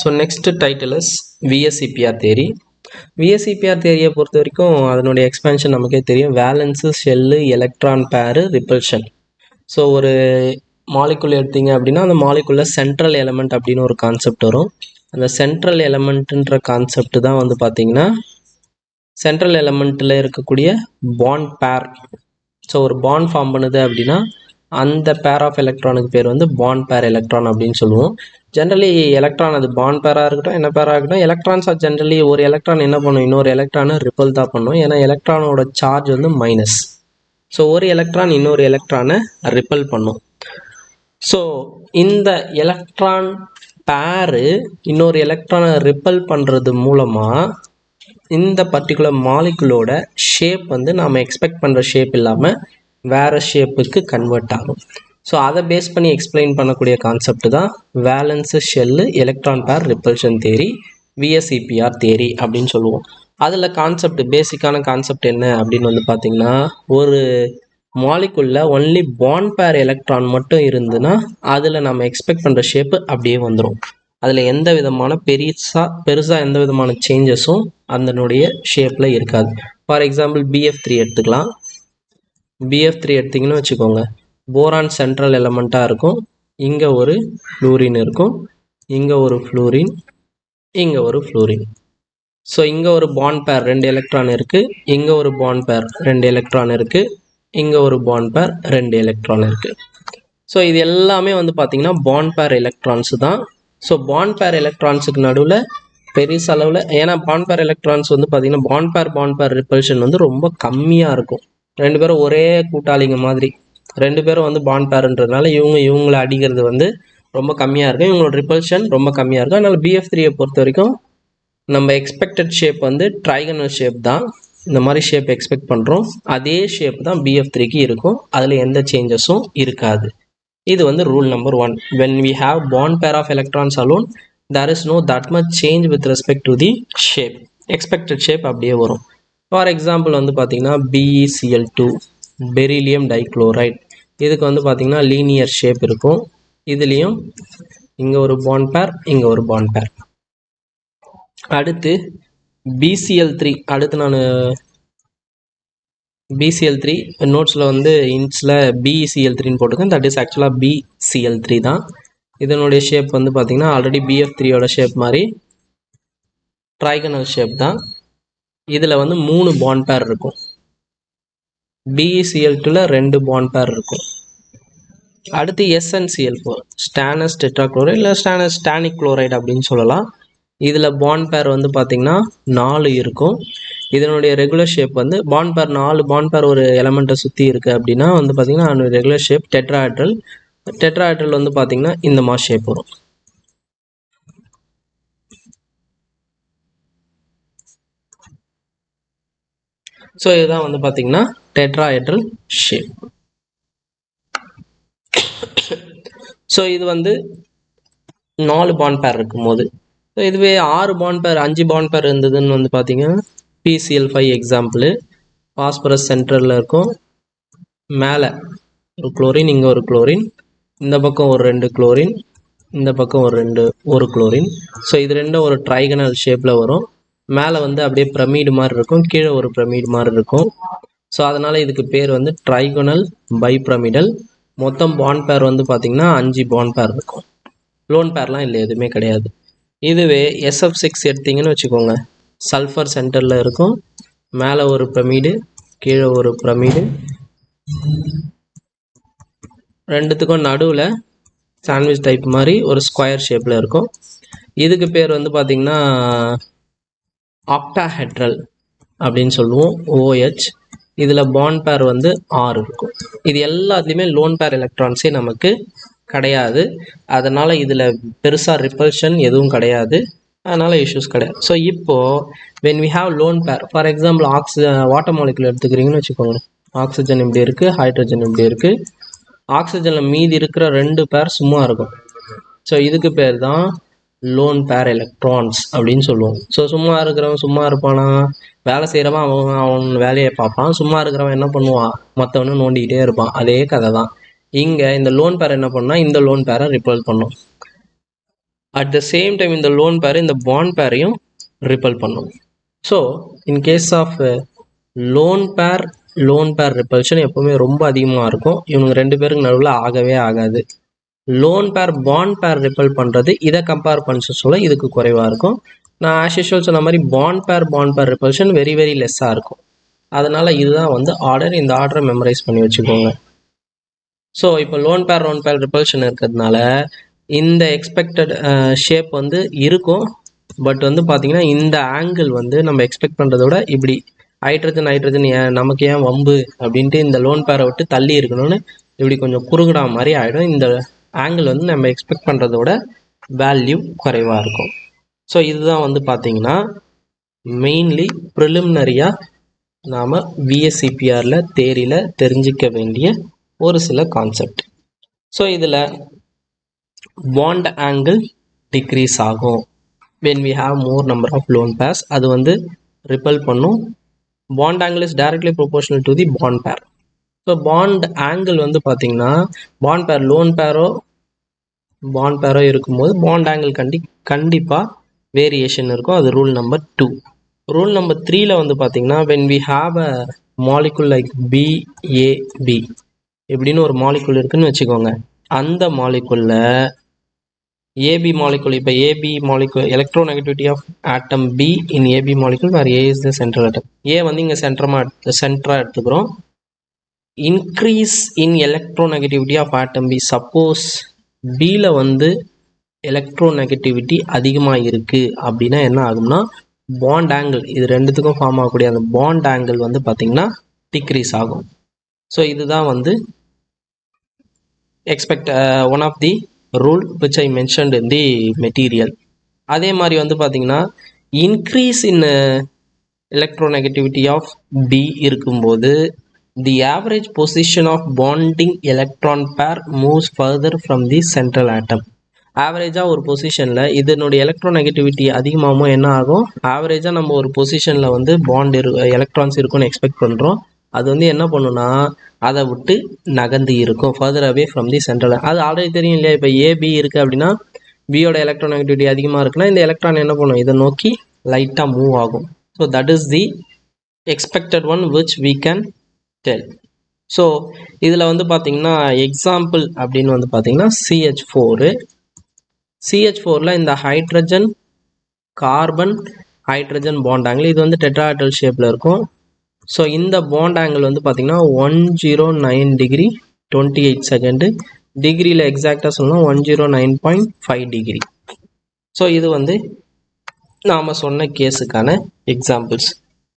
So next title is VSEPR theory. VSEPR theory பொறுத்த வரைக்கும் அதனுடைய எக்ஸ்பேன்ஷன் நமக்கே தெரியும். வேலன்ஸு, ஷெல்லு, எலக்ட்ரான் பேரு, ரிப்பல்ஷன். ஸோ ஒரு மாலிகுல் எடுத்தீங்க அப்படின்னா அந்த மாலிகுலில் சென்ட்ரல் எலமெண்ட் அப்படின்னு ஒரு கான்செப்ட் வரும். அந்த சென்ட்ரல் எலமெண்ட்டுன்ற கான்செப்ட் தான் வந்து பார்த்தீங்கன்னா சென்ட்ரல் எலமெண்ட்டில் இருக்கக்கூடிய பாண்ட் பேர். ஸோ ஒரு பாண்ட் ஃபார்ம் பண்ணுது அப்படின்னா அந்த பேர் ஆஃப் எலக்ட்ரானுக்கு பேர் வந்து பாண்ட் பேர் எலக்ட்ரான் அப்படின்னு சொல்லுவோம். ஜென்ரலி எலக்ட்ரான் அது பாண்ட் பேராக இருக்கட்டும் என்ன பேராக இருக்கட்டும், எலக்ட்ரான்ஸ் ஆர் ஜென்ரலி ஒரு எலக்ட்ரான் என்ன பண்ணும், இன்னொரு எலக்ட்ரானை ரிப்பல் தான் பண்ணும். ஏன்னா எலக்ட்ரானோட சார்ஜ் வந்து மைனஸ். ஸோ ஒரு எலக்ட்ரான் இன்னொரு எலக்ட்ரானை ரிப்பல் பண்ணும். ஸோ இந்த எலக்ட்ரான் பேரு இன்னொரு எலக்ட்ரானை ரிப்பல் பண்ணுறது மூலமாக இந்த பர்டிகுலர் மாலிகுலோட ஷேப் வந்து நாம் எக்ஸ்பெக்ட் பண்ணுற ஷேப் இல்லாமல் வேறு ஷேப்புக்கு கன்வெர்ட் ஆகும். ஸோ அதை பேஸ் பண்ணி எக்ஸ்பிளைன் பண்ணக்கூடிய கான்செப்ட் தான் valence, shell, electron pair repulsion theory, VSEPR theory அப்படின்னு சொல்லுவோம். அதில் கான்செப்ட் பேசிக்கான கான்செப்ட் என்ன அப்படின்னு வந்து பார்த்திங்கன்னா, ஒரு மாலிகுலில் ஒன்லி பாண்ட் பேர் எலக்ட்ரான் மட்டும் இருந்துன்னா அதில் நம்ம எக்ஸ்பெக்ட் பண்ணுற ஷேப்பு அப்படியே வந்துடும். அதில் எந்த விதமான பெருசாக எந்த விதமான சேஞ்சஸும் அதனுடைய ஷேப்பில் இருக்காது. ஃபார் எக்ஸாம்பிள் BF3 எடுத்துக்கலாம். BF3 எடுத்திங்கன்னு வச்சுக்கோங்க, போரான் சென்ட்ரல் எலமெண்ட்டாக இருக்கும். இங்கே ஒரு ஃப்ளூரின் இருக்கும், இங்கே ஒரு ஃப்ளூரின், இங்கே ஒரு ஃப்ளூரின். ஸோ இங்கே ஒரு பாண்ட் பேர் 2 எலக்ட்ரான் இருக்குது, இங்கே ஒரு பாண்ட் பேர் 2 எலக்ட்ரான் இருக்குது, இங்கே ஒரு பாண்ட் பேர் 2 எலக்ட்ரான் இருக்குது. ஸோ இது எல்லாமே வந்து பார்த்திங்கன்னா பாண்ட் பேர் எலக்ட்ரான்ஸு தான். ஸோ பாண்ட் பேர் எலக்ட்ரான்ஸுக்கு நடுவில் பெருசளவில், ஏன்னா பாண்ட் பேர் எலக்ட்ரான்ஸ் வந்து பார்த்திங்கன்னா பாண்ட் பேர் ரிப்பல்ஷன் வந்து ரொம்ப கம்மியாக இருக்கும். 2 பேரும் ஒரே கூட்டாளிங்க மாதிரி, 2 பேரும் வந்து பாண்ட் பேருன்றதுனால இவங்களை அடிக்கிறது வந்து ரொம்ப கம்மியாக இருக்கும். இவங்களோட ரிப்பல்ஷன் ரொம்ப கம்மியாக இருக்கும். அதனால் BF3 பொறுத்த வரைக்கும் நம்ம எக்ஸ்பெக்டட் ஷேப் வந்து ட்ரைகனல் ஷேப் தான். இந்த மாதிரி ஷேப் எக்ஸ்பெக்ட் பண்ணுறோம், அதே ஷேப் தான் BF3க்கு இருக்கும். அதில் எந்த சேஞ்சஸும் இருக்காது. இது வந்து rule number 1. when we have bond pair of electrons alone, there is no that much change with respect to the shape. expected shape அப்படியே வரும். ஃபார் எக்ஸாம்பிள் வந்து பார்த்திங்கன்னா BeCl2, பெரிலியம் டைக்ளோரைட், இதுக்கு வந்து பார்த்திங்கன்னா லீனியர் ஷேப் இருக்கும். இதுலேயும் இங்கே ஒரு பாண்ட் பேர், இங்கே ஒரு பாண்ட் பேர். அடுத்து BCl3, அடுத்து நான் BCl3 நோட்ஸில் வந்து இன்ட்ஸில் BeCl3ன்னு போட்டிருக்கேன். தட் இஸ் ஆக்சுவலாக BCl3 தான். இதனுடைய ஷேப் வந்து பார்த்திங்கன்னா ஆல்ரெடி BF3யோட ஷேப் மாதிரி ட்ரைகனல் ஷேப் தான். இதில் வந்து 3 பாண்ட் பேர் இருக்கும். BeCl2ல 2 பாண்ட் பேர் இருக்கும். அடுத்து SnCl4, ஸ்டானஸ் டெட்ராக்ளோரைட் இல்லை ஸ்டானஸ் ஸ்டானிக் குளோரைட் அப்படின்னு சொல்லலாம். இதில் பாண்ட் பேர் வந்து பார்த்திங்கன்னா 4 இருக்கும். இதனுடைய ரெகுலர் ஷேப் வந்து பாண்ட் பேர் 4 பாண்ட் பேர் ஒரு எலமெண்ட்டை சுற்றி இருக்குது அப்படின்னா வந்து பார்த்திங்கன்னா அதனுடைய ரெகுலர் ஷேப் டெட்ராஹெட்ரல். டெட்ராஹெட்ரல் வந்து பார்த்திங்கன்னா இந்த மாதிரி ஷேப் வரும். ஸோ இதுதான் வந்து பார்த்திங்கன்னா டெட்ராஹெட்ரல் ஷேப். ஸோ இது வந்து 4 பாண்ட் பேர் இருக்கும் போது, ஸோ இதுவே 6 பாண்ட் பேர் 5 பாண்ட் பேர் இருந்ததுன்னு வந்து பார்த்திங்கன்னா PCl5 எக்ஸாம்பிள். பாஸ்பரஸ் சென்டரில் இருக்கும், மேலே ஒரு குளோரின், இங்கே ஒரு குளோரின், இந்த பக்கம் ஒரு 2 குளோரின், இந்த பக்கம் ஒரு குளோரின். ஸோ இது ரெண்டும் ஒரு ட்ரைகனல் ஷேப்பில் வரும். மேலே வந்து அப்படியே பிரமிடு மாதிரி இருக்கும், கீழே ஒரு பிரமிடு மாதிரி இருக்கும். ஸோ அதனால் இதுக்கு பேர் வந்து ட்ரைகனல் பைப்ரமிடல். மொத்தம் பாண்ட் பேர் வந்து பார்த்திங்கன்னா 5 பாண்ட் பேர் இருக்கும். லோன் பேர்லாம் இல்லை, எதுவுமே கிடையாது. இதுவே SF6 எடுத்திங்கன்னு வச்சுக்கோங்க, சல்ஃபர் சென்டரில் இருக்கும், மேலே ஒரு பிரமிடு, கீழே ஒரு பிரமிடு, ரெண்டுத்துக்கும் நடுவில் சாண்ட்விச் டைப் மாதிரி ஒரு ஸ்கொயர் ஷேப்பில் இருக்கும். இதுக்கு பேர் வந்து பார்த்திங்கன்னா ஆக்டாஹெட்ரல் அப்படின்னு சொல்லுவோம், OH. இதில் பாண்ட் பேர் வந்து 6 இருக்கும். இது எல்லாத்துலேயுமே லோன் பேர் எலக்ட்ரான்ஸே நமக்கு கிடையாது. அதனால் இதில் பெருசாக ரிப்பல்ஷன் எதுவும் கிடையாது, அதனால் இஷ்யூஸ் கிடையாது. ஸோ இப்போது when we have lone pair, for example water molecule எடுத்துக்கிறீங்கன்னு வச்சுக்கோங்க, ஆக்சிஜன் இப்படி இருக்குது, ஹைட்ரஜன் இப்படி இருக்குது. ஆக்சிஜனில் மீதி இருக்கிற 2 பேர் சும்மா இருக்கும். ஸோ இதுக்கு பேர் தான் லோன் பேர் எலக்ட்ரான்ஸ் அப்படின்னு சொல்லுவோம். ஸோ சும்மா இருக்கிறவன் சும்மா இருப்பானா, வேலை செய்கிறவன் அவன் வேலையை பார்ப்பான், சும்மா இருக்கிறவன் என்ன பண்ணுவான், மற்றவனும் நோண்டிக்கிட்டே இருப்பான். அதே கதை தான் இங்கே. இந்த லோன் பேர் என்ன பண்ணால் இந்த லோன் பேரை ரிப்பல் பண்ணும். அட் த சேம் டைம் இந்த லோன் பேர் இந்த பாண்ட் பேரையும் ரிப்பல் பண்ணும். So in case of lone pair repulsion எப்போவுமே ரொம்ப அதிகமாக இருக்கும். இவங்க ரெண்டு பேருக்கு நடுவில் ஆகவே ஆகாது. லோன் பேர் பாண்ட் பேர் ரிப்பல் பண்ணுறது இதை கம்பேர் பண்ண சொல்ல இதுக்கு குறைவாக இருக்கும். நான் ஆஸ் யூஷுவல் சொன்ன மாதிரி பாண்ட் பேர் ரிப்பல்ஷன் வெரி வெரி லெஸ்ஸாக இருக்கும். அதனால் இதுதான் வந்து ஆர்டர். இந்த ஆர்டரை மெமரைஸ் பண்ணி வச்சுக்கோங்க. ஸோ இப்போ லோன் பேர் ரிப்பல்ஷன் இருக்கிறதுனால இந்த எக்ஸ்பெக்டட் ஷேப் வந்து இருக்கும். பட் வந்து பார்த்தீங்கன்னா இந்த ஆங்கிள் வந்து நம்ம எக்ஸ்பெக்ட் பண்ணுறத விட இப்படி ஹைட்ரஜன் நமக்கு ஏன் வம்பு அப்படின்ட்டு இந்த லோன் பேரை விட்டு தள்ளி இருக்கணும்னு இப்படி கொஞ்சம் குறுகுடா மாதிரி ஆகிடும். இந்த ஆங்கிள் வந்து நம்ம எக்ஸ்பெக்ட் பண்ணுறத விட வேல்யூ குறைவாக இருக்கும். ஸோ இதுதான் வந்து பார்த்தீங்கன்னா மெயின்லி ப்ரிலிமினரியாக நாம் விஎஸ்சிபிஆரில் தேரியில் தெரிஞ்சிக்க வேண்டிய ஒரு சில கான்செப்ட். ஸோ இதில் பாண்ட் ஆங்கிள் டிக்ரீஸ் ஆகும் when we have more number of lone pairs. அது வந்து ரிப்பல் பண்ணும். Bond angle is directly proportional to the bond பேர். ஸோ பாண்ட் ஆங்கிள் வந்து பார்த்தீங்கன்னா பாண்ட் பேர் லோன் பேரோ இருக்கும்போது பாண்ட் ஆங்கிள் கண்டிப்பாக வேரியேஷன் இருக்கும். அது ரூல் நம்பர் 2. ரூல் நம்பர் 3ல வந்து பார்த்தீங்கன்னா when we have a molecule like BAB இப்படின்னு ஒரு மாலிகுல் இருக்குன்னு வச்சுக்கோங்க. அந்த மாலிகுல்ல AB molecule, இப்போ AB molecule electronegativity of atom B in AB molecule where A is the central atom. A வந்து இங்கே சென்டராக எடுத்துக்கிறோம். Increase in electronegativity of atom B. Suppose Bயில் வந்து எலக்ட்ரோநெகட்டிவிட்டி அதிகமாக இருக்குது அப்படின்னா என்ன ஆகும்னா பாண்ட் ஆங்கிள் இது ரெண்டுத்துக்கும் ஃபார்ம் ஆகக்கூடிய அந்த பாண்ட் ஆங்கிள் வந்து பார்த்திங்கன்னா டிக்ரீஸ் ஆகும். ஸோ இதுதான் வந்து one of the rule which I mentioned in the material. அதே மாதிரி வந்து பார்த்தீங்கன்னா increase in electronegativity of B இருக்கும்போது the average position of bonding electron pair moves further from the central atom. ஆவரேஜாக ஒரு பொசிஷனில் இதனுடைய எலக்ட்ரோநெகட்டிவிட்டி அதிகமாகவும் என்ன ஆகும், ஆவரேஜாக நம்ம ஒரு பொசிஷனில் வந்து எலக்ட்ரான்ஸ் இருக்குன்னு எக்ஸ்பெக்ட் பண்ணுறோம். அது வந்து என்ன பண்ணுன்னா அதை விட்டு நகர்ந்து இருக்கும் further away from the central. அது ஆல்ரெடி தெரியும் இல்லையா. இப்போ ஏபி இருக்குது அப்படின்னா பியோட எலக்ட்ரோநெகட்டிவிட்டி அதிகமாக இருக்குன்னா இந்த எலக்ட்ரான் என்ன பண்ணும், இதை நோக்கி லைட்டாக மூவ் ஆகும். So that is the expected one which we can tell. So இதில் வந்து பார்த்தீங்கன்னா எக்ஸாம்பிள் அப்படின்னு வந்து பார்த்தீங்கன்னா CH4ல் இந்த hydrogen carbon hydrogen bond angle இது வந்து டெட்ராஹெட்ரல் ஷேப்பில் இருக்கும். ஸோ இந்த பாண்ட் ஆங்கிள் வந்து பார்த்தீங்கன்னா 109 டிகிரி 28 செகண்டு, டிகிரியில் எக்ஸாக்டாக சொல்லணும் 109.5 டிகிரி. ஸோ இது வந்து நாம் சொன்ன கேஸுக்கான எக்ஸாம்பிள்ஸ்.